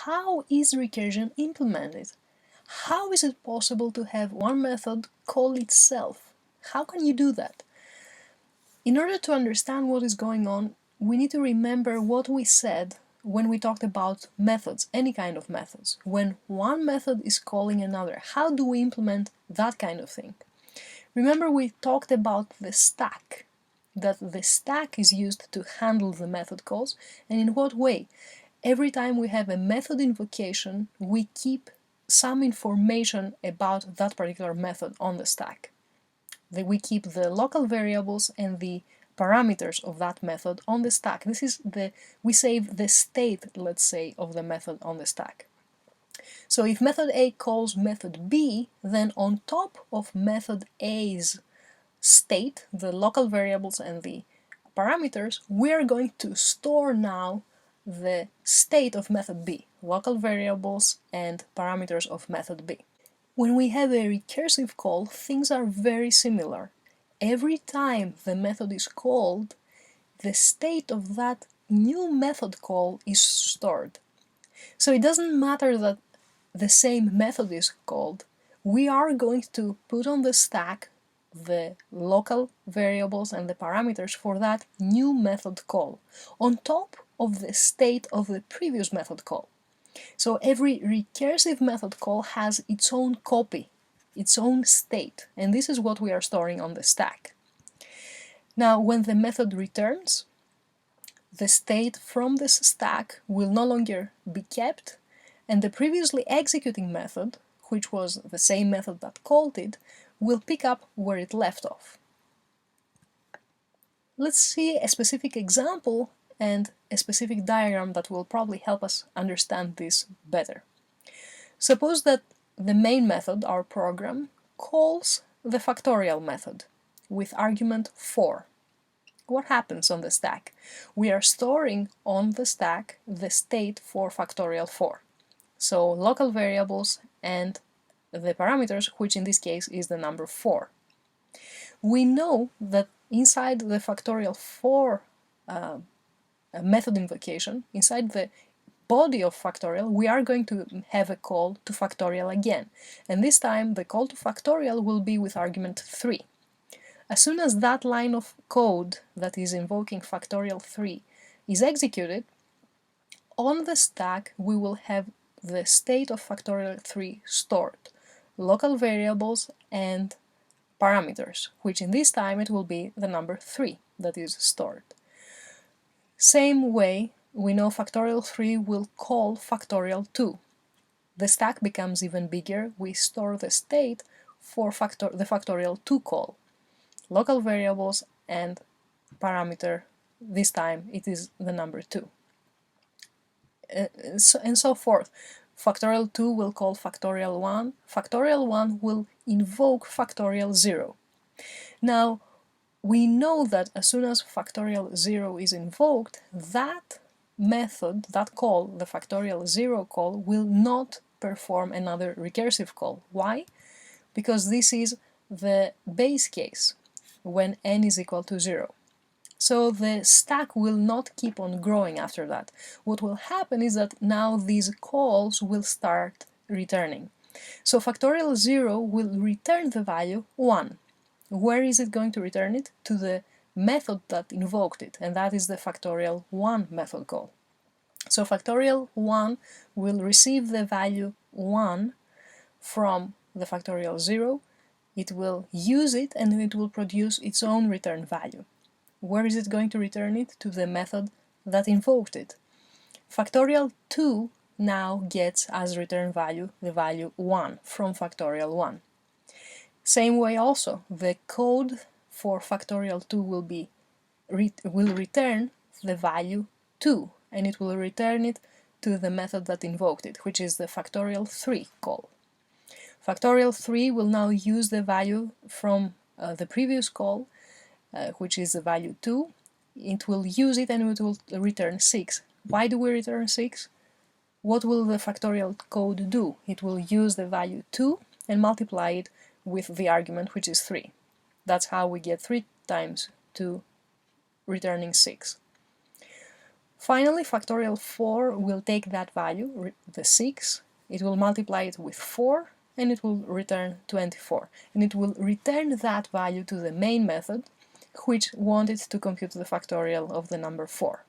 how is recursion implemented? How is it possible to have one method call itself? How can you do that? In order to understand what is going on, we need to remember what we said when we talked about methods, any kind of methods. When one method is calling another, how do we implement that kind of thing? Remember we talked about the stack, that the stack is used to handle the method calls, and in what way? Every time we have a method invocation, we keep some information about that particular method on the stack. We keep the local variables and the parameters of that method on the stack. We save the state, let's say, of the method on the stack. So if method A calls method B, then on top of method A's state, the local variables and the parameters, we're going to store now the state of method B, local variables and parameters of method B. When we have a recursive call, things are very similar. Every time the method is called, the state of that new method call is stored. So it doesn't matter that the same method is called, we are going to put on the stack the local variables and the parameters for that new method call, on top of the state of the previous method call. So every recursive method call has its own copy, its own state, and this is what we are storing on the stack. Now, when the method returns, the state from this stack will no longer be kept, and the previously executing method, which was the same method that called it, will pick up where it left off. Let's see a specific example and a specific diagram that will probably help us understand this better. Suppose that the main method, our program, calls the factorial method with argument 4. What happens on the stack? We are storing on the stack the state for factorial 4. So local variables and the parameters, which in this case is the number 4. We know that inside the factorial 4 method invocation, inside the body of factorial, we are going to have a call to factorial again. And this time the call to factorial will be with argument 3. As soon as that line of code that is invoking factorial 3 is executed, on the stack we will have the state of factorial 3 stored, local variables and parameters, which in this time it will be the number 3 that is stored. Same way, we know factorial 3 will call factorial 2. The stack becomes even bigger, we store the state for the factorial 2 call, local variables and parameter, this time it is the number 2. And so forth. Factorial 2 will call factorial 1, factorial 1 will invoke factorial 0. Now, we know that as soon as factorial 0 is invoked, that method, that call, the factorial 0 call, will not perform another recursive call. Why? Because this is the base case, when n is equal to 0. So the stack will not keep on growing after that. What will happen is that now these calls will start returning. So factorial 0 will return the value 1. Where is it going to return it? To the method that invoked it, and that is the factorial 1 method call. So factorial 1 will receive the value 1 from the factorial 0, it will use it, and it will produce its own return value. Where is it going to return it? To the method that invoked it. Factorial 2 now gets as return value the value 1 from factorial 1. Same way also, the code for factorial 2 will return the value 2, and it will return it to the method that invoked it, which is the factorial 3 call. Factorial 3 will now use the value from the previous call, which is the value 2. It will use it and it will return 6. Why do we return 6? What will the factorial code do? It will use the value 2 and multiply it with the argument, which is 3. That's how we get 3 times 2 returning 6. Finally, factorial 4 will take that value, the 6, it will multiply it with 4, and it will return 24. And it will return that value to the main method, which wanted to compute the factorial of the number 4.